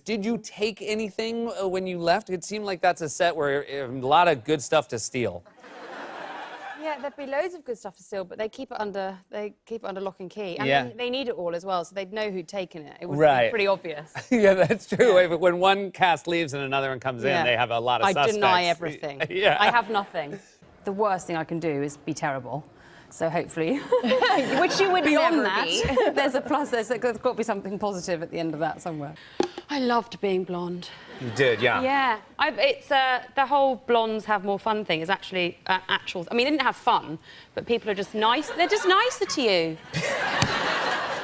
Did you take anything when you left? It seemed like that's a set where a lot of good stuff to steal. Yeah, there'd be loads of good stuff to steal, but they keep it under lock and key. And Yeah. they need it all as well, so they'd know who'd taken it. It would Right. be pretty obvious. Yeah, that's true. Yeah. When one cast leaves and another one comes in, they have a lot of suspects. I deny everything. Yeah. I have nothing. The worst thing I can do is be terrible. So hopefully, which you would beyond never that, be. there's a plus. There's got to be something positive at the end of that somewhere. I loved being blonde. You did, yeah. Yeah, it's the whole blondes have more fun thing is actually actual. I mean, they didn't have fun, but people are just nice. They're just nicer to you.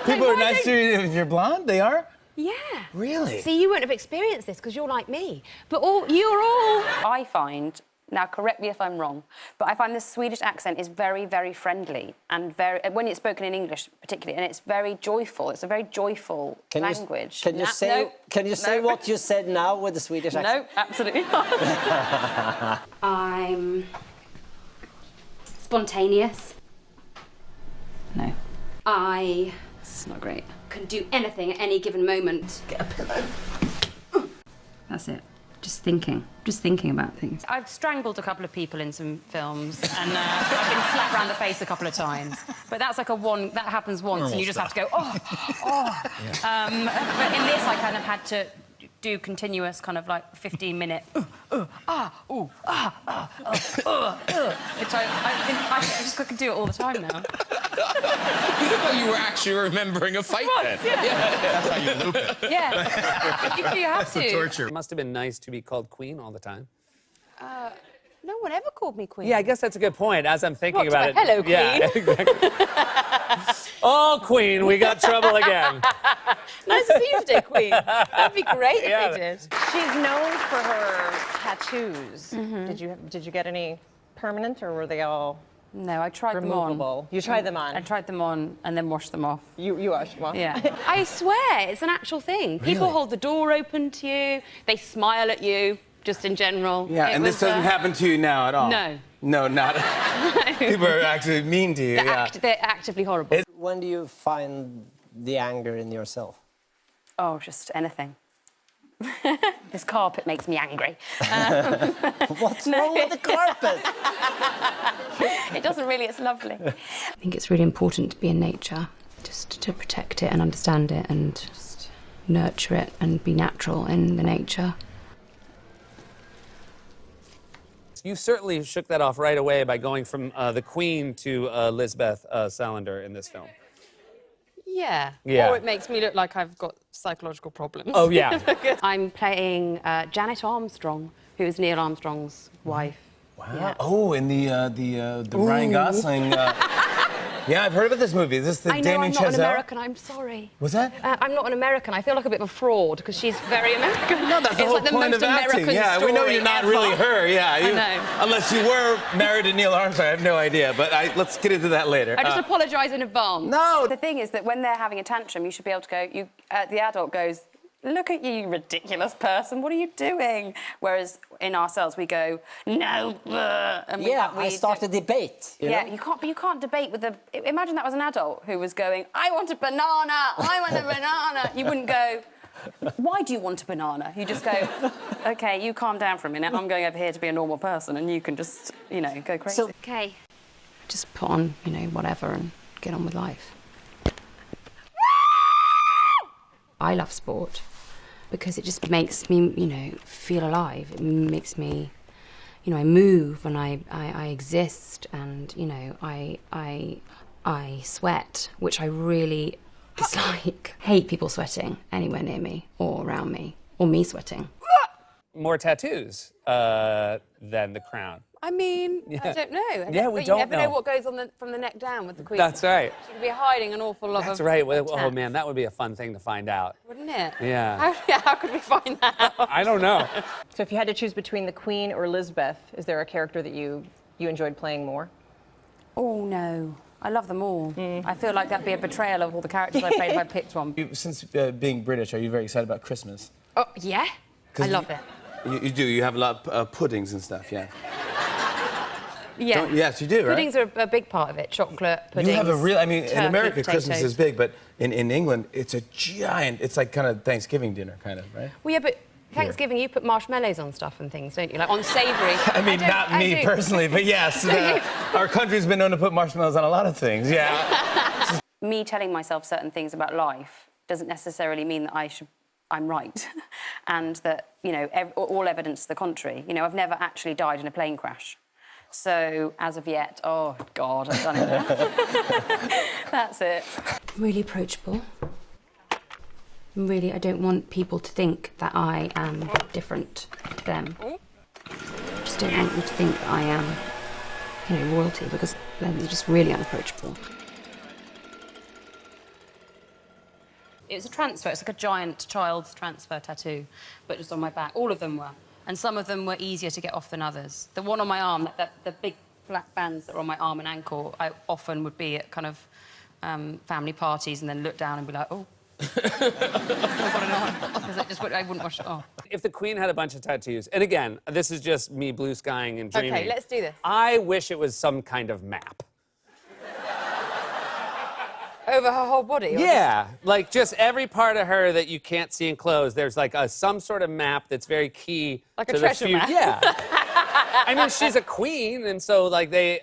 People are nice to you if you're blonde. They are. Yeah. Really? See, you wouldn't have experienced this because you're like me, but you're all. I find. Now, correct me if I'm wrong, but I find the Swedish accent is very, very friendly and when it's spoken in English, particularly, and it's very joyful. It's a very joyful language. Can you say what you said now with the Swedish accent? No, absolutely not. I'm spontaneous. No. It's not great. Can do anything at any given moment. Get a pillow. That's it. Just thinking about things. I've strangled a couple of people in some films, and I've been slapped around the face a couple of times. But that's like that happens once, and you just have to go, oh. Yeah. But in this, I kind of had to do continuous kind of like 15-minute which I just could do it all the time now. You look like you were actually remembering a fight then. Yeah. That's how you loop it. Yeah. You have to. Torture. It must have been nice to be called Queen all the time. No one ever called me Queen. Yeah, I guess that's a good point. As I'm thinking about it. Hello, Queen. Yeah, exactly. Oh, Queen, we got trouble again. Nice to see you today, Queen. That'd be great if they did. She's known for her tattoos. Mm-hmm. Did you get any permanent, or were they all No, I tried them on. removable? You tried them on. I tried them on and then washed them off. You washed them off. Yeah. I swear, it's an actual thing. People hold the door open to you. They smile at you, just in general. Yeah, and this doesn't happen to you now at all. No. No, not. People are actually mean to you. They're actively horrible. When do you find the anger in yourself? Oh, just anything. This carpet makes me angry. What's wrong with the carpet? It doesn't really, it's lovely. I think it's really important to be in nature, just to protect it and understand it and just nurture it and be natural in the nature. You certainly shook that off right away by going from the Queen to Lisbeth Salander in this film. Yeah. Yeah. Or it makes me look like I've got psychological problems. Oh, yeah. I'm playing Janet Armstrong, who is Neil Armstrong's wife. Wow. Yeah. Oh, in the Ryan Gosling. Yeah, I've heard about this movie. Is this the I know Damien I'm not an Chazelle? American, I'm sorry. Was that? I'm not an American. I feel like a bit of a fraud because she's very American. No, that's the whole like the point most of acting. American Yeah, we know story you're not ever. really her. Yeah, I know. Unless you were married to Neil Armstrong, I have no idea. But let's get into that later. I just apologise in advance. No. The thing is that when they're having a tantrum, you should be able to go, the adult goes, look at you, ridiculous person, what are you doing? Whereas in ourselves, we go, no, and I start a debate. You know? you can't debate with imagine that was an adult who was going, I want a banana, I want a banana. You wouldn't go, why do you want a banana? You just go, okay, you calm down for a minute, I'm going over here to be a normal person, and you can just, go crazy. So, okay, just put on, whatever and get on with life. I love sport because it just makes me, feel alive. It makes me, I move and I exist and, I sweat, which I really dislike. Hate people sweating anywhere near me or around me, or me sweating. More tattoos than The Crown. I mean, I don't know. Yeah, we but don't you never know. know what goes on from the neck down with the Queen. That's right. She could be hiding an awful lot of... That's right. Well, oh, tats. man, that would be a fun thing to find out. Wouldn't it? Yeah. How could we find that out? I don't know. So if you had to choose between the Queen or Lisbeth, is there a character that you enjoyed playing more? Oh, no. I love them all. I feel like that'd be a betrayal of all the characters I played if I picked one. Since being British, are you very excited about Christmas? Oh, yeah. I love it. You do. You have a lot of puddings and stuff, yeah. Yeah. Yes, you do, right? Puddings are a big part of it. Chocolate, puddings. You have a real, I mean, in turkey, America, Christmas potatoes. is big, but in England, it's a giant, it's like kind of Thanksgiving dinner, kind of, right? Well, yeah, but Thanksgiving, you put marshmallows on stuff and things, don't you? Like on savoury. I mean, not me personally, but yes, our country's been known to put marshmallows on a lot of things, yeah. Me telling myself certain things about life doesn't necessarily mean that I'm right, and that, you know, all evidence to the contrary. You know, I've never actually died in a plane crash. So, as of yet, oh, God, I've done it now. That's it. Really approachable. Really, I don't want people to think that I am different to them. I just don't want them to think that I am, you know, royalty, because then they're just really unapproachable. It was a transfer. It's like a giant child's transfer tattoo, but just on my back. All of them were. And some of them were easier to get off than others. The one on my arm, the big black bands that were on my arm and ankle, I often would be at kind of family parties and then look down and be like, oh. I've got it on. Because I wouldn't wash it off. If the Queen had a bunch of tattoos, and again, this is just me blue skying and dreaming. Okay, let's do this. I wish it was some kind of map. Over her whole body? Or Yeah, like just every part of her that you can't see enclosed, there's like some sort of map that's very key Like a to treasure the map. Yeah. I mean, she's a queen, and so like they,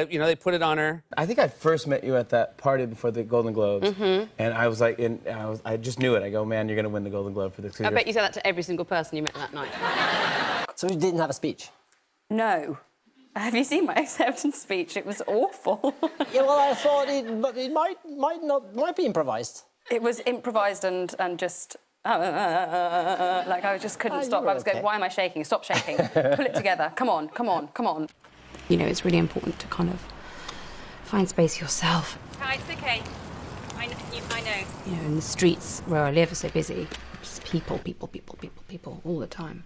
you know, they put it on her. I think I first met you at that party before the Golden Globes, and I was like, I just knew it. I go, man, you're gonna win the Golden Globe for this. I bet you said that to every single person you met that night. So you didn't have a speech? No. Have you seen my acceptance speech? It was awful. Yeah, well, I thought it might be improvised. It was improvised and just... like, I just couldn't stop. I was going, why am I shaking? Stop shaking. Pull it together. Come on, come on, come on. You know, it's really important to kind of find space for yourself. It's okay. I know. You know, and the streets where I live are so busy. Just people all the time.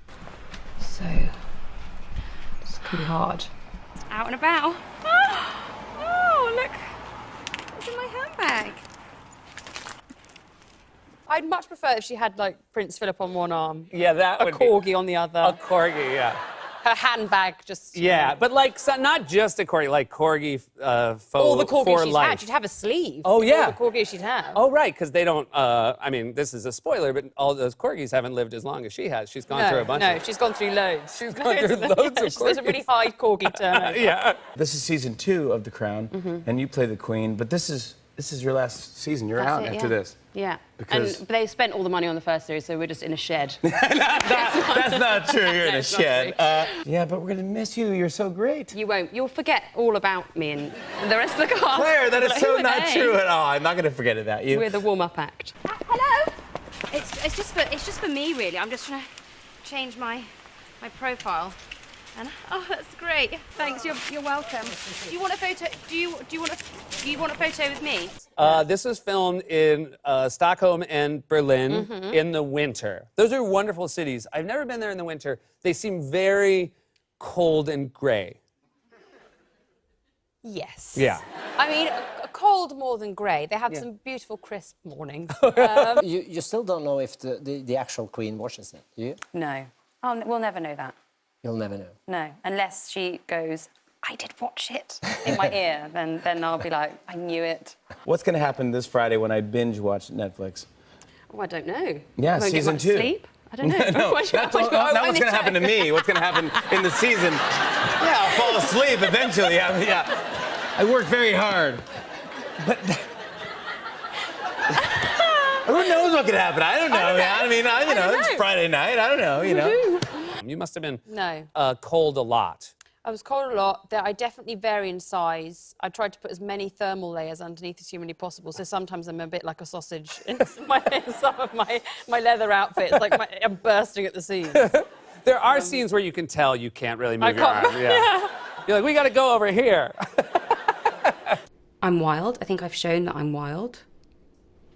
So it's can be hard. Out and about. Oh, look. What's in my handbag? I'd much prefer if she had, like, Prince Philip on one arm. Yeah, that a would corgi be... on the other. A corgi, yeah. Her handbag just... Yeah, but like, so not just a corgi, like corgi faux all the corgis for she's life. had. She'd have a sleeve. Oh, yeah. All the corgis she'd have. Oh, right, because they don't, I mean, this is a spoiler, but all those corgis haven't lived as long as she has. She's gone through a bunch of... she's gone through loads. She's gone through loads of corgis. There's a really high corgi turnover. Yeah. This is season 2 of The Crown, and you play the Queen, but this is your last season. You're out after this. Yeah. Because- And they spent all the money on the first series, so we're just in a shed. That's not true. You're in a it's not shed. Yeah, but we're gonna miss you. You're so great. You won't. You'll forget all about me and the rest of the cast. Claire, that is Like, so who are not they? true at all. I'm not gonna forget about you. We're the warm-up act. Hello. It's just for me, really. I'm just trying to change my profile. And oh, that's great. Thanks. You're welcome. Do you want a photo? Do you want a photo with me? This was filmed in Stockholm and Berlin in the winter. Those are wonderful cities. I've never been there in the winter. They seem very cold and gray. Yes. Yeah. I mean, cold more than grey. They had some beautiful crisp mornings. You still don't know if the actual Queen watches it, do you? No. Oh, we'll never know that. You'll never know. No. Unless she goes, I did watch it in my ear, then I'll be like, I knew it. What's gonna happen this Friday when I binge watch Netflix? Oh, I don't know. Yeah, I won't season get much 2. Sleep. I don't know. No, What do you- that's what do you- not when what's they gonna happen to show- me. What's gonna happen in the season? Yeah, I'll fall asleep eventually. I work very hard, but who knows what could happen? I don't know. I mean, you know, it's Friday night. I don't know. You know. You must have been No. cold a lot. I was cold a lot. I definitely vary in size. I tried to put as many thermal layers underneath as humanly possible, so sometimes I'm a bit like a sausage in some of my leather outfits. Like I'm bursting at the seams. There are scenes where you can tell you can't really move your can't- arm. Yeah. You're like, we got to go over here. I'm wild. I think I've shown that I'm wild.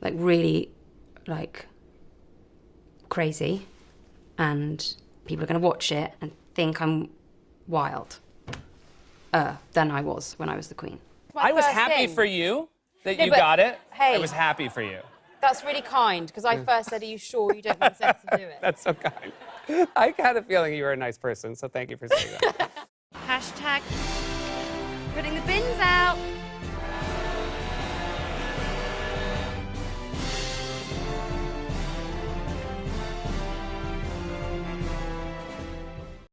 Like really, like crazy, and people are going to watch it and think I'm wild. Than I was when I was the Queen. I was first happy thing. for you that Yeah, you but, got it. hey. I was happy for you. That's really kind, because I first said, are you sure you don't want sex to do it? That's so kind. I had a feeling you were a nice person, so thank you for saying that. Hashtag Putting the bins out.